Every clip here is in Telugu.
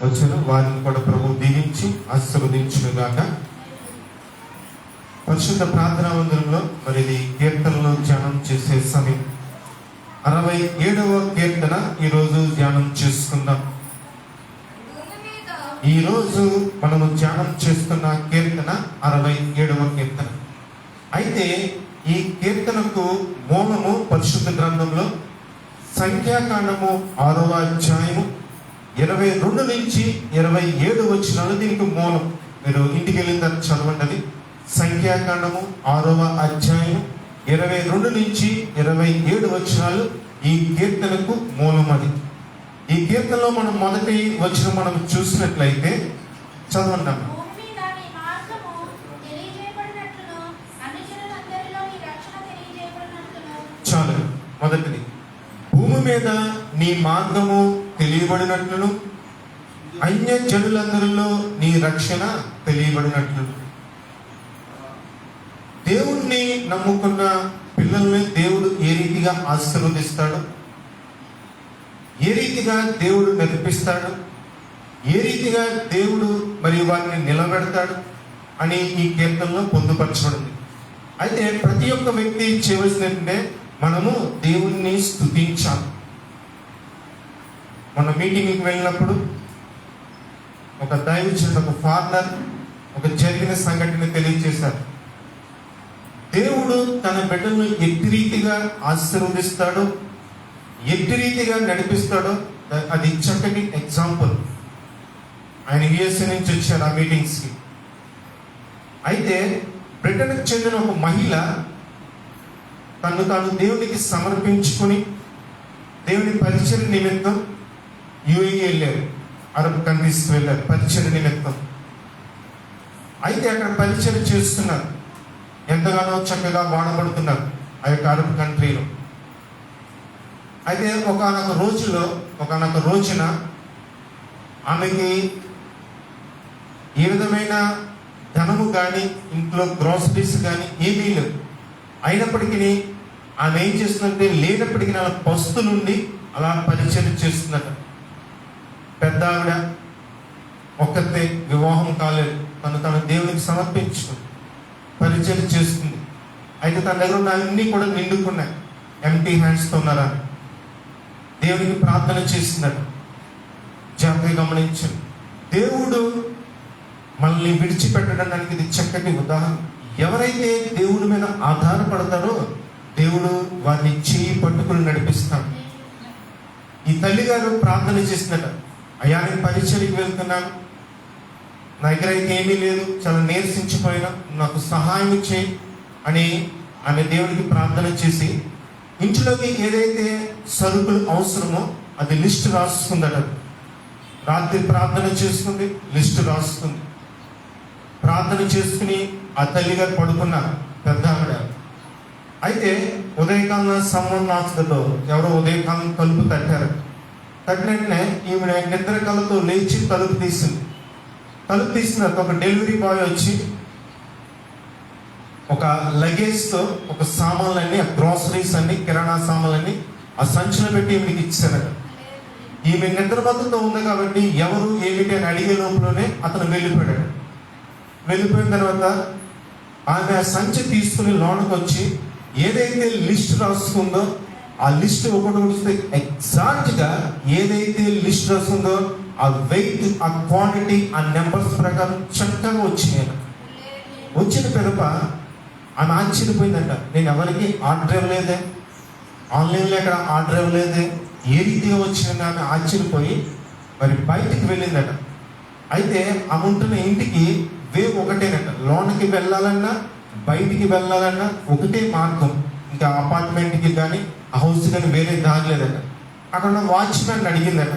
వచ్చారు. వారిని కూడా ప్రభు దీవించి ఆశీర్వదించుగాక. పరిశుద్ధ ప్రార్థనా మందిరంలో మరి ఇది కీర్తనలు ధ్యానం చేసే సమయం. 67వ కీర్తన ఈరోజు ధ్యానం చేసుకుందాం. ఈరోజు మనము ధ్యానం చేస్తున్న కీర్తన 67వ కీర్తన. అయితే ఈ కీర్తనకు మూలము పరిశుద్ధ గ్రంథంలో సంఖ్యాకాండము 6వ అధ్యాయము 22 నుంచి 27 వచనాలు దీనికి మూలం. మీరు ఇంటికి వెళ్ళిన తర్వాత చదవండి. సంఖ్యాకాండము 6వ అధ్యాయం 22 నుంచి 27 వచనాలు ఈ కీర్తనకు మూలం. అది ఈ కీర్తనలో మనం మొదటి వచనం మనం చూసినట్లయితే చదవండి. చాలు. మొదటిది, భూమి మీద నీ మార్గము తెలియబడినట్లును అన్య జనులందరిలో నీ రక్షణ తెలియబడినట్లును. దేవుణ్ణి నమ్ముకున్న పిల్లల్ని దేవుడు ఏ రీతిగా ఆశీర్వదిస్తాడు, ఏ రీతిగా దేవుడు నడిపిస్తాడు, ఏ రీతిగా దేవుడు మరి వారిని నిలబెడతాడు అని ఈ కీర్తనలో పొందుపరచబడింది. అయితే ప్రతి ఒక్క వ్యక్తి చేయవలసిందంటే మనము దేవుణ్ణి స్తుతించాలి. మన మీటింగ్కి వెళ్ళినప్పుడు ఒక దైవజనుడు, ఒక ఫాదర్ ఒక జరిగిన సంఘటన తెలియజేశారు. దేవుడు తన బిడ్డలను ఎట్టి రీతిగా ఆశీర్వదిస్తాడో, ఎట్టి రీతిగా నడిపిస్తాడో అది చక్కటి ఎగ్జాంపుల్. ఆయన యుఎస్ఏ నుంచి వచ్చారు ఆ మీటింగ్స్కి. అయితే బ్రిటన్కి చెందిన ఒక మహిళ తను తాను దేవునికి సమర్పించుకొని దేవుని పరిచయ నిమిత్తం యుఏఈ వెళ్ళారు. అరబ్ కంట్రీస్కి వెళ్ళారు పరిచయ నిమిత్తం. అయితే అక్కడ పరిచయం చేస్తున్నారు. ఎంతగానో చక్కగా వాడబడుతున్నారు ఆ యొక్క అరబ్ కంట్రీలో. అయితే ఒకనొక రోజున ఆమెకి ఏ విధమైన ధనము కానీ ఇంట్లో గ్రాసరీస్ కానీ ఏమీ లేవు. అయినప్పటికీ ఆమె ఏం చేస్తుందంటే లేనప్పటికీ ఆమె పస్తు నుండి అలా పరిచయం చేస్తుందట. పెద్ద ఆవిడ ఒక్కతే, వివాహం కాలేదు, తను దేవునికి సమర్పించుకుంది, పరిచయం చేస్తుంది. అయితే తన దగ్గర ఉన్న అన్నీ కూడా నిండుకున్నాయి, ఎంటీ హ్యాండ్స్తో ఉన్నారా. దేవునికి ప్రార్థన చేసిందట. జాగ్రత్తగా గమనించండి. దేవుడు మనల్ని విడిచిపెట్టడానికి ఇది చక్కటి ఉదాహరణ. ఎవరైతే దేవుడి మీద ఆధారపడతారో దేవుడు వారిని చేయి పట్టుకుని నడిపిస్తాడు. ఈ తల్లిగారు ప్రార్థన చేసినట, అయ్యా నేను పరిచయకి వెళ్తున్నాను, నా దగ్గర అయితే ఏమీ లేదు, చాలా నీరసించిపోయినా, నాకు సహాయం చేయి అని ఆమె దేవుడికి ప్రార్థన చేసి ఇంట్లోకి ఏదైతే సరుకులు అవసరమో అది లిస్ట్ రాసుకుందట. రాత్రి ప్రార్థన చేసుకుంది, లిస్టు రాసుకుంది. ప్రార్థన చేసుకుని ఆ తల్లిగారు పడుకున్నారు, పెద్ద ఆవిడ. అయితే ఉదయకాలం సంవత్సరంలో ఎవరో ఉదయకాలం తలుపు తట్టారు. తట్టినట్టునే ఈమె నిద్ర కళ్ళతో లేచి తలుపు తీసింది. తలుపు తీసిన ఒక డెలివరీ బాయ్ వచ్చి ఒక లగేజ్తో ఒక సామాన్లన్నీ, ఆ గ్రాసరీస్ అన్ని, కిరాణా సామాన్లన్నీ ఆ సంచిలో పెట్టి ఈమెకి ఇచ్చారట. ఈమె నిద్రబద్ధతో ఉంది కాబట్టి ఎవరు ఏమిటి అని అడిగే లోపలనే అతను వెళ్ళిపోయాడు. వెళ్ళిపోయిన తర్వాత ఆమె ఆ సంచి తీసుకుని లోనకు వచ్చి ఏదైతే లిస్ట్ రాసుకుందో ఆ లిస్ట్ ఒకటి వస్తే ఎగ్జాక్ట్గా ఏదైతే లిస్ట్ రాసుకుందో ఆ వెయిట్, ఆ క్వాంటిటీ, ఆ నెంబర్స్ ప్రకారం చక్కగా వచ్చినాయి. వచ్చిన పిదప ఆమె ఆశ్చర్యపోయిందంట. నేను ఎవరికి ఆర్డర్ ఇవ్వలేదే, ఆన్లైన్లో ఎక్కడ ఆర్డర్ ఇవ్వలేదే, ఏ రీతిగా వచ్చిందని ఆమె ఆశ్చర్యపోయి మరి బయటికి వెళ్ళిందట. అయితే ఆమె ఉంటున్న ఇంటికి ఒకటేనట. లోన్కి వెళ్ళాలన్నా బయటికి వెళ్ళాలన్నా ఒకటే మార్గం. ఇంకా అపార్ట్మెంట్కి కానీ హౌస్ కానీ వేరే దారి లేదట. అక్కడ ఉన్న వాచ్మెన్ అడిగిందట,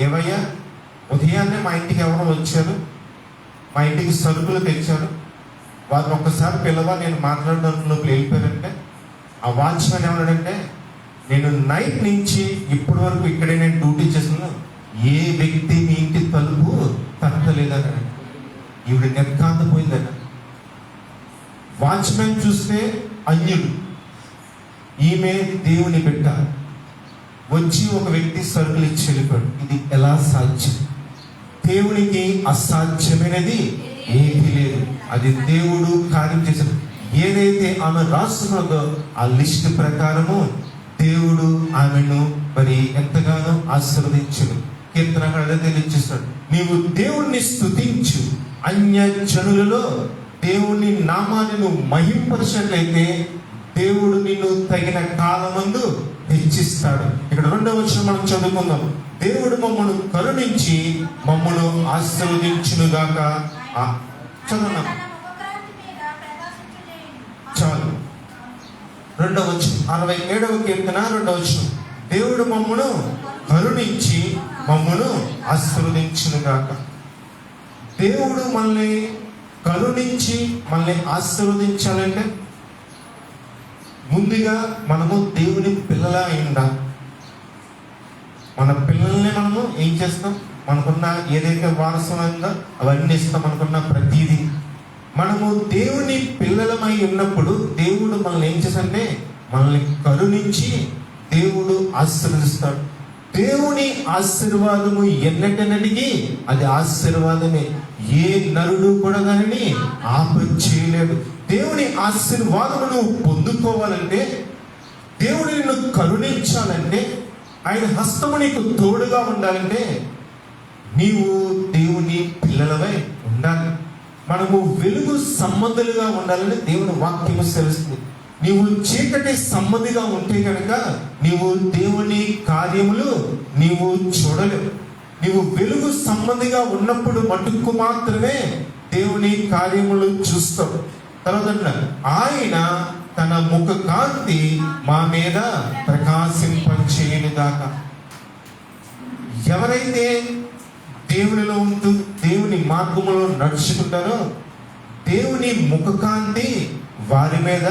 ఏమయ్యా ఉదయాన్నే మా ఇంటికి ఎవరో వచ్చారు, మా ఇంటికి సరుకులు తెచ్చారు, వారిని ఒక్కసారి పిల్లవా, నేను మాట్లాడడానికి లోపల వెళ్ళిపోయారంటే ఆ వాచ్మెన్ ఏమన్నాడంటే, నేను నైట్ నుంచి ఇప్పటి వరకు ఇక్కడే నేను డ్యూటీ చేస్తున్నాను, ఏ వ్యక్తి మీ ఇంటి తలుపు తట్టలేదన్నాడు. ఈవిడ నిర్ఘాంతపోయిందట. వాచ్మెన్ చూస్తే అన్యుడు, ఈమె దేవుని బిడ్డ. వచ్చి ఒక వ్యక్తి సరుకులు ఇచ్చి వెళ్ళిపోయాడు. ఇది ఎలా సాధ్యం? దేవునికి అసాధ్యమైనది ఏమీ లేదు. అది దేవుడు కార్యం చేశాడు. ఏదైతే ఆమె రాసుకున్నదో ఆ లిస్ట్ ప్రకారము దేవుడు ఆమెను మరి ఎంతగానో ఆశీర్వదించును. కీర్తనకారుడు తెలియజేస్తాడు, నీవు దేవుణ్ణి స్తుతించు, అన్య జనులలో దేవుని నామాన్ని నువ్వు మహింపరిచినట్లయితే దేవుడు నిన్ను తగిన కాలమందు హెచ్చిస్తాడు. ఇక్కడ 2వ వచనం మనం చదువుకుందాం. దేవుడు మమ్మను కరుణించి మమ్మను ఆశీర్వదించునుగాక. చదువున్నాం చాలు. 2వ వచనం 67వ కీర్తన 2వ వచనం. దేవుడు మమ్మను కరుణించి మమ్మను ఆశీర్వదించునుగాక. దేవుడు మనల్ని కరుణించి మనల్ని ఆశీర్వదించాలంటే ముందుగా మనము దేవుని పిల్లలా అయి ఉండాలి. మన పిల్లల్ని మనము ఏం చేస్తాం? మనకున్న ఏదైతే వారసత్వంగా అవన్నీ ఇస్తాం, మనకున్న ప్రతిదీ. మనము దేవుని పిల్లలమై ఉన్నప్పుడు దేవుడు మనల్ని ఏం చేస్తాడంటే మనల్ని కరుణించి దేవుడు ఆశీర్వదిస్తాడు. దేవుని ఆశీర్వాదము ఎన్నటనడిగి అది ఆశీర్వాదమే. ఏ నరుడు కూడా దానిని ఆపచేయలేడు. దేవుని ఆశీర్వాదమును పొందుకోవాలంటే, దేవుడు నిన్ను కరుణించాలంటే, ఆయన హస్తము నీకు తోడుగా ఉండాలంటే నీవు దేవుని పిల్లలవై ఉండాలి. మనము వెలుగు సంబంధులుగా ఉండాలని దేవుని వాక్యము తెలుస్తుంది. నీవు చీకటి సంబంధిగా ఉంటే కనుక నీవు దేవుని కార్యములు నీవు చూడలేవు. నీవు వెలుగు సంబంధిగా ఉన్నప్పుడు మటుకు మాత్రమే దేవుని కార్యములు చూస్తావు. తర్వాత ఆయన తన ముఖ కాంతి మా మీద ప్రకాశింపచేయునుగాక. ఎవరైతే దేవునిలో ఉంటూ దేవుని మార్గములో నడుచుకుంటారో దేవుని ముఖకాంతి వారి మీద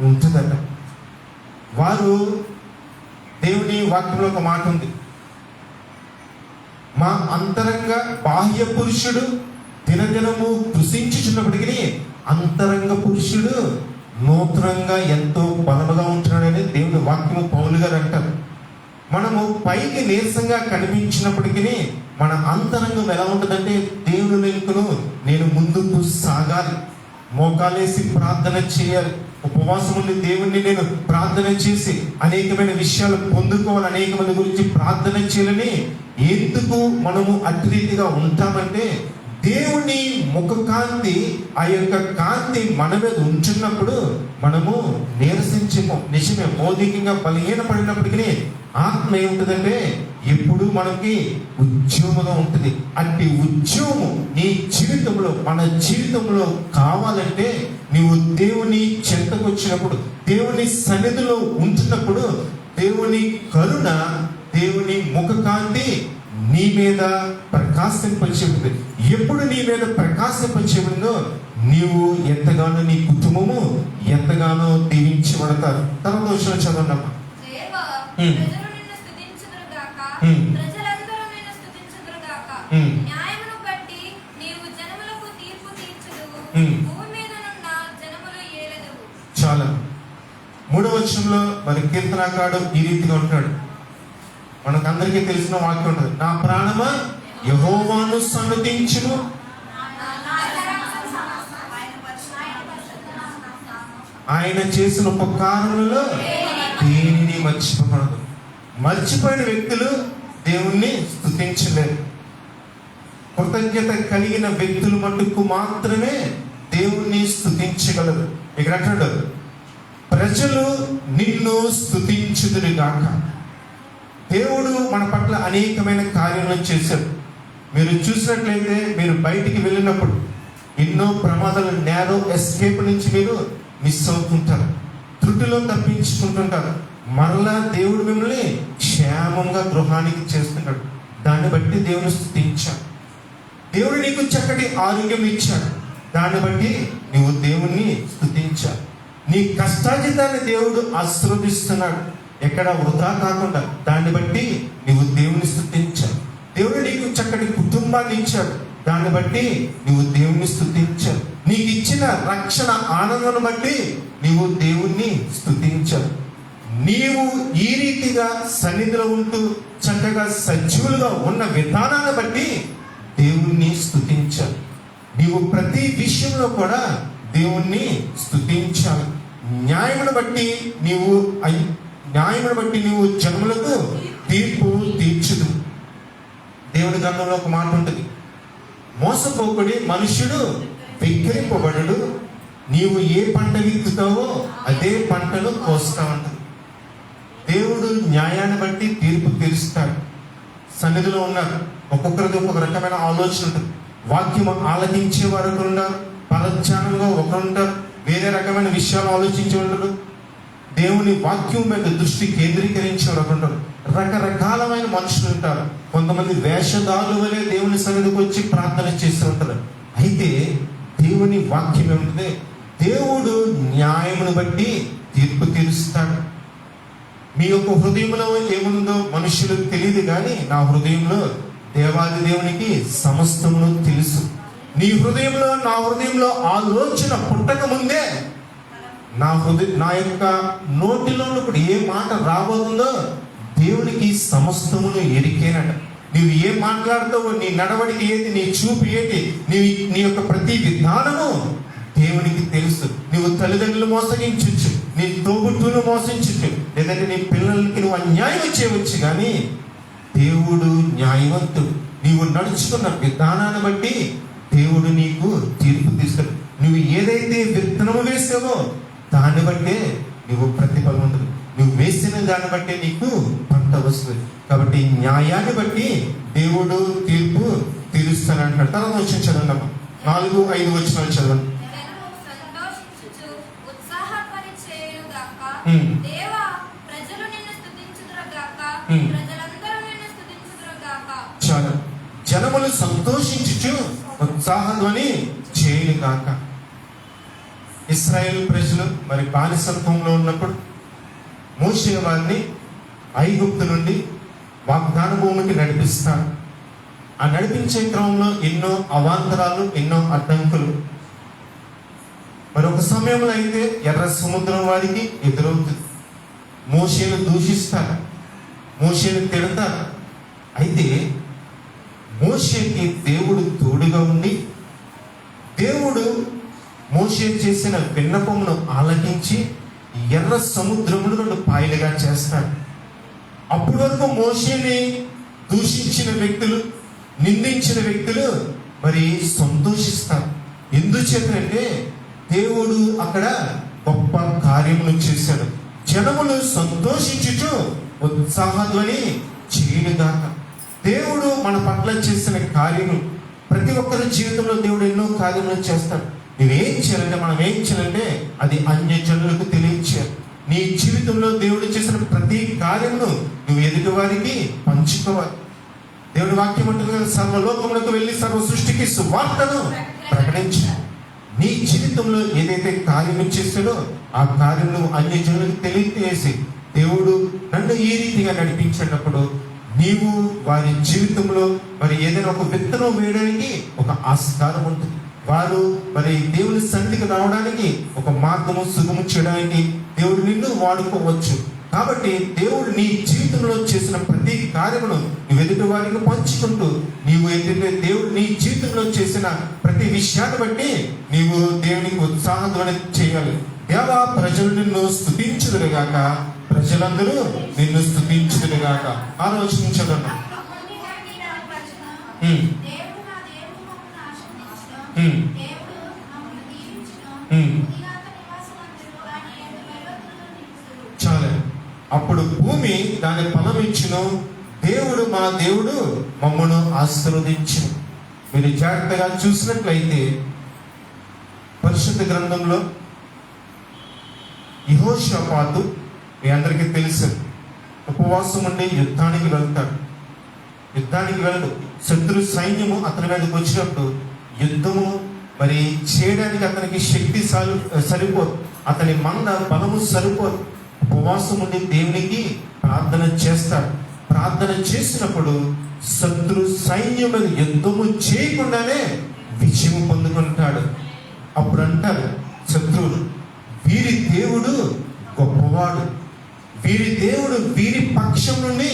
ఉంటుందట. వారు దేవుని వాక్యంలో ఒక మాట ఉంది, మా అంతరంగ బాహ్య పురుషుడు దినదినము కృషించుచున్నప్పటికీ అంతరంగ పురుషుడు నూతనంగా ఎంతో బలముగా ఉంటున్నాడని దేవుని వాక్యము పౌలు గారు అంటారు. మనము పైకి నీరసంగా కనిపించినప్పటికీ మన అంతరంగం ఎలా ఉంటుందంటే దేవుని వెనుకను నేను ముందుకు సాగాలి, మోకాలేసి ప్రార్థన చేయాలి, ఉపవాసం ఉండి దేవుణ్ణి నేను ప్రార్థన చేసి అనేకమైన విషయాలు పొందుకోవాలి, అనేకమైన గురించి ప్రార్థన చేయాలని ఎందుకు మనము అట్టి రీతిగా ఉంటామంటే దేవుని ముఖ కాంతి, ఆ యొక్క కాంతి మన మీద ఉంచున్నప్పుడు మనము నీరసించము. నిజమే, భౌతికంగా బలహీన పడినప్పటికీ ఆత్మ ఏముంటుందంటే ఎప్పుడు మనకి ఉద్యోగంగా ఉంటుంది. అట్టి ఉద్యోగము నీ జీవితంలో, మన జీవితంలో కావాలంటే నీవు దేవుని చెంతకు వచ్చినప్పుడు, దేవుని సన్నిధిలో ఉంటున్నప్పుడు దేవుని కరుణ, దేవుని ముఖ కాంతి నీ మీద ప్రకాశింపచేస్తుంది. ఎప్పుడు నీ మీద ప్రకాశింపచేస్తుందో నీవు ఎంతగానో, నీ కుటుంబము ఎంతగానో దీవించబడతారు. తర్వాత వచ్చిన చదవమ్మా. చాలా 3వ వచనంలో మరి కీర్తనకారుడు ఈ రీతిగా ఉంటాడు. మనకందరికీ తెలిసిన వాక్యం ఉంటుంది, నా ప్రాణమా యెహోవాను సన్నుతించుము, ఆయన చేసిన ఉపకారములలో దేనిని మర్చిపోకూడదు. మర్చిపోయిన వ్యక్తులు దేవుణ్ణి స్తుతించలేరు. కృతజ్ఞత కలిగిన వ్యక్తులు మటుకు మాత్రమే దేవుణ్ణి స్తుతించగలరు. ఇక్కడ అంటాడు, ప్రజలు నిన్ను స్తుతించుదురుగాక. దేవుడు మన పట్ల అనేకమైన కార్యాలను చేశాడు. మీరు చూసినట్లయితే మీరు బయటికి వెళ్ళినప్పుడు ఎన్నో ప్రమాదాలు, నేరో ఎస్కేప్ నుంచి మీరు మిస్ అవుతుంటారు, త్రుటిలో తప్పించుకుంటుంటారు. మరలా దేవుడు మిమ్మల్ని క్షేమంగా గృహానికి చేస్తున్నాడు. దాన్ని బట్టి దేవుని స్తుతించాడు. దేవుడు నీకు చక్కటి ఆరోగ్యం ఇచ్చాడు, దాన్ని బట్టి నీవు దేవుణ్ణి స్తుతించాడు. నీ కష్టార్జితాన్ని దేవుడు ఆశీర్వదిస్తున్నాడు, ఎక్కడ వృధా కాకుండా. దాన్ని బట్టి నీవు దేవుని స్తుతించాడు. దేవుడు నీకు చక్కటి కుటుంబాన్ని ఇచ్చాడు, దాన్ని బట్టి నీవు దేవుని స్తుతించాడు. నీకు ఇచ్చిన రక్షణ ఆనందాన్ని బట్టి నీవు దేవుణ్ణి స్తుతించాడు. నీవు ఈ రీతిగా సన్నిధిలో ఉంటూ చక్కగా సజీవులుగా ఉన్న విధానాన్ని బట్టి దేవుణ్ణి స్తుతించాలి. నీవు ప్రతి విషయంలో కూడా దేవుణ్ణి స్తుతించాలి. న్యాయమును బట్టి నీవు జన్మలకు తీర్పు తీర్చుదు. దేవుడి గ్రంథంలో ఒక మాట ఉంటుంది, మోసపోకుడి మనుష్యుడు వెక్కిరింపబడడు, నీవు ఏ పంట విత్తుతావో అదే పంటను కోస్తా ఉంటుంది. దేవుడు న్యాయాన్ని బట్టి తీర్పు తీరుస్తాడు. సన్నిధిలో ఉన్నారు, ఒక్కొక్కరిది ఒక్కొక్క రకమైన ఆలోచన ఉంటుంది. వాక్యం ఆలకించే వారు ఒకరు ఉంటారు, పరధ్యానంగా ఒకరు ఉంటారు, వేరే రకమైన విషయాలు ఆలోచించే ఉంటారు, దేవుని వాక్యం మీద దృష్టి కేంద్రీకరించే వారు ఒకరు ఉంటారు. రకరకాలమైన మనుషులు ఉంటారు. కొంతమంది వేషధారుల వలె దేవుని సన్నిధికి వచ్చి ప్రార్థన చేస్తూ ఉంటారు. అయితే దేవుని వాక్యం ఏముంటుంది, దేవుడు న్యాయమును బట్టి తీర్పు తీరుస్తాడు. మీ యొక్క హృదయంలో ఏముందో మనుషులకు తెలియదు, కానీ నా హృదయంలో దేవాది దేవునికి సమస్తమును తెలుసు. నీ హృదయంలో నా హృదయంలో ఆలోచన పుట్టక ముందే నా యొక్క నోటిలో కూడా ఏ మాట రాబోతుందో దేవునికి సమస్తమును ఎరికేనట. నీవు ఏం మాట్లాడతావో, నీ నడవడికి ఏది, నీ చూపు ఏది, నీ యొక్క ప్రతి విధానము దేవునికి తెలుసు. నువ్వు తల్లిదండ్రులు మోసగించవచ్చు, నీ తోబుట్టును మోసించవచ్చు, లేదంటే నీ పిల్లలకి నువ్వు అన్యాయం చేయవచ్చు, కానీ దేవుడు న్యాయవంతుడు. నీవు నడుచుకున్న విధానాన్ని బట్టి దేవుడు నీకు తీర్పు తీస్తాడు. నువ్వు ఏదైతే విత్తనము వేసావో దాన్ని బట్టే నువ్వు ప్రతిఫలం ఉంటుంది. నువ్వు వేసిన దాన్ని బట్టే నీకు పంట వస్తుంది. కాబట్టి న్యాయాన్ని బట్టి దేవుడు తీర్పు తీరుస్తానంటాడు. తర్వాత వచ్చిన చదవండి, 4-5 వచనాలు చదవండి. చాలా జనములు సంతోషించుచు ఉత్సాహధ్వని చేయను గాక. ఇశ్రాయేలు ప్రజలు మరి బానిసత్వంలో ఉన్నప్పుడు మోషే వారిని ఐగుప్తు నుండి వాగ్దాన భూమికి నడిపిస్తారు. ఆ నడిపించే క్రమంలో ఎన్నో అవాంతరాలు, ఎన్నో అడ్డంకులు. మరి ఒక సమయంలో అయితే ఎర్ర సముద్రం వారికి ఎదురవుతుంది. మోషేను దూషిస్తారు, మోషేను తిడతారు. అయితే మోషేకి దేవుడు తోడుగా ఉండి దేవుడు మోషే చేసిన విన్నపమును ఆలకించి ఎర్ర సముద్రమును 2 పాయలుగా చేస్తాడు. అప్పటి వరకు మోషేని దూషించిన వ్యక్తులు, నిందించిన వ్యక్తులు మరి సంతోషిస్తారు. ఎందుచేతంటే దేవుడు అక్కడ గొప్ప కార్యములు చేశాడు. జనములు సంతోషించుచు ఉత్సాహధ్వని చేయనుగాక. దేవుడు మన పట్ల చేసిన కార్యము, ప్రతి ఒక్కరి జీవితంలో దేవుడు ఎన్నో కార్యములు చేస్తాడు. నువ్వేం చేయాలంటే, మనం ఏం చేయాలంటే అది అన్యజనులకు తెలియచేయాలి. నీ జీవితంలో దేవుడు చేసిన ప్రతి కార్యమును నువ్వు ఎదుటి వారికి పంచుకోవాలి. దేవుడి వాక్యం అంటుంది కదా, సర్వలోకములకు వెళ్ళి సర్వ సృష్టికి సువార్తను ప్రకటించాలి. నీ జీవితంలో ఏదైతే కార్యం చేస్తాడో ఆ కార్యం నువ్వు అన్యజనులకు తెలియజేసి, దేవుడు నన్ను ఈ రీతిగా నడిపించేటప్పుడు నీవు వారి జీవితంలో మరి ఏదైనా ఒక విత్తనం వేయడానికి ఒక ఆస్కారం ఉంటుంది. వారు మరి దేవుని సన్నిధికి రావడానికి ఒక మార్గము సుగము చేయడానికి దేవుడు నిన్ను వాడుకోవచ్చు. కాబట్టి దేవుడు నీ జీవితంలో చేసిన ప్రతి కార్యమును నువ్వు ఎదుటి వారికి పంచుకుంటూ, నీవు ఏదైతే దేవుడు నీ జీవితంలో చేసిన ప్రతి విషయాన్ని బట్టి నీవు దేవునికి ఉత్సాహధ్వని చేయాలి. దేవా, ప్రజలు నిన్ను స్తుతించుదురుగాక, ప్రజలందరూ నిన్ను స్తుతించుదురుగాక. ఆలోచించగలను. చాలా. అప్పుడు భూమి దాని ఫలమిచ్చును, దేవుడు మా దేవుడు మమ్మను ఆశీర్వదించును. మీరు జాగ్రత్తగా చూసినట్లయితే పరిశుద్ధ గ్రంథంలో యెహోషాపాతు మీ అందరికీ తెలుసు, ఉపవాసం ఉండి యుద్ధానికి వెళ్తాడు. యుద్ధానికి వెళ్ళడు. శత్రు సైన్యము అతని మీదకి వచ్చినప్పుడు యుద్ధము మరి చేయడానికి అతనికి శక్తి సరిపోదు, అతని మంద బలము సరిపోదు. ఉపవాసం ఉండి దేవునికి ప్రార్థన చేస్తాడు. ప్రార్థన చేసినప్పుడు శత్రు సైన్యం మీద యుద్ధము చేయకుండానే విజయం పొందుకుంటాడు. అప్పుడు అంటారు శత్రువులు, వీరి దేవుడు గొప్పవాడు, వీరి దేవుడు వీరి పక్షం నుండి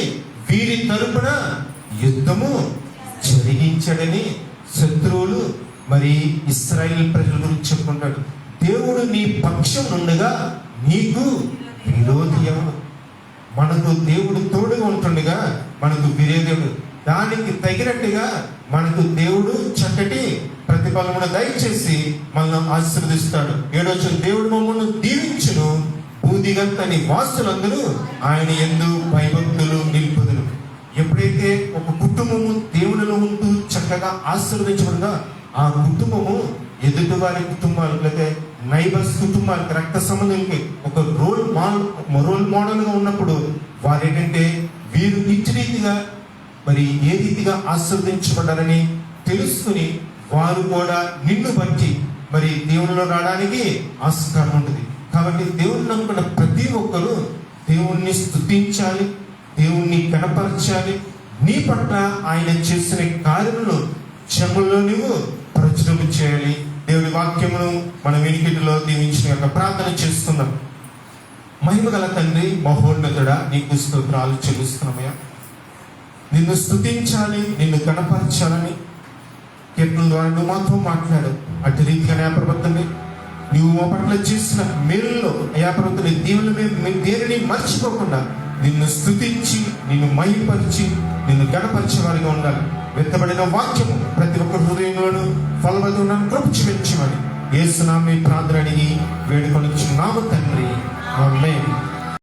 వీరి తరపున యుద్ధము జరిగించాడని శత్రువులు మరి ఇశ్రాయేల్ ప్రజల గురించి చెప్పుకుంటాడు. దేవుడు నీ పక్షం నుండగా నీకు విరోధి ఎవడు? మనకు దేవుడు తోడుగా ఉంటుండగా మనకు విరోధుడు. దానికి తగినట్టుగా మనకు దేవుడు చక్కటి ప్రతిఫలమును దయచేసి మనల్ని ఆశీర్వదిస్తాడు. 7వ వచనం, దేవుడు మమ్మల్ని దీవించును, భూదిగంతని వాసులందరూ ఆయన యందు భయభక్తులు నిలుపుదురు. ఎప్పుడైతే ఒక కుటుంబము దేవునిలో ఉంటూ చక్కగా ఆశీర్వదించబడిందో ఆ కుటుంబము ఎదుటి వారి కుటుంబాలు లేకపోతే నైబర్స్ కుటుంబాలకి, రక్త సంబంధులకి ఒక రోల్ మోడల్గా ఉన్నప్పుడు వారు ఏంటంటే వీరు ఇచ్చి రీతిగా మరి ఏ రీతిగా ఆశీర్వదించబడ్డారని తెలుసుకుని వారు కూడా నిన్ను బట్టి మరి దేవునిలో రావడానికి ఆస్కారం ఉంటుంది. కాబట్టి దేవుని నమ్ముకున్న ప్రతి ఒక్కరూ దేవుణ్ణి స్తుతించాలి, దేవుణ్ణి కనపరచాలి. నీ పట్ల ఆయన చేసిన కార్యములను జనుల్లో నువ్వు ప్రచురం చేయాలి. దేవుడి వాక్యమును మన వెనుకటిలో దీవించిన యొక్క ప్రార్థన చేస్తున్నాం. మహిమ గల తండ్రి, మహోన్నతుడా, నీకు స్తోత్రాలు చెల్లిస్తున్నామయ్యా. నిన్ను స్తుతించాలి, నిన్ను కనపరచాలని కీర్తన ద్వారా నువ్వు మాతో మాట్లాడు. అటు రీతిగా న్యాయప్రవర్తని నువ్వు మా పట్ల చేసిన మేలులో న్యాయప్రవర్తని దేనిని మర్చిపోకుండా నిన్ను స్తుతించి నిన్ను మహిమపరిచి నిన్ను గణపరిచే వారిగా ఉండాలి. వెత్తబడిన వాక్యము ప్రతి ఒక్క హృదయంలోనూ ఫలవతులను కృప చూపించమని యేసు నామమున ప్రార్థన అడిగి వేడుకొనుచున్నాము తండ్రి. ఆమేన్.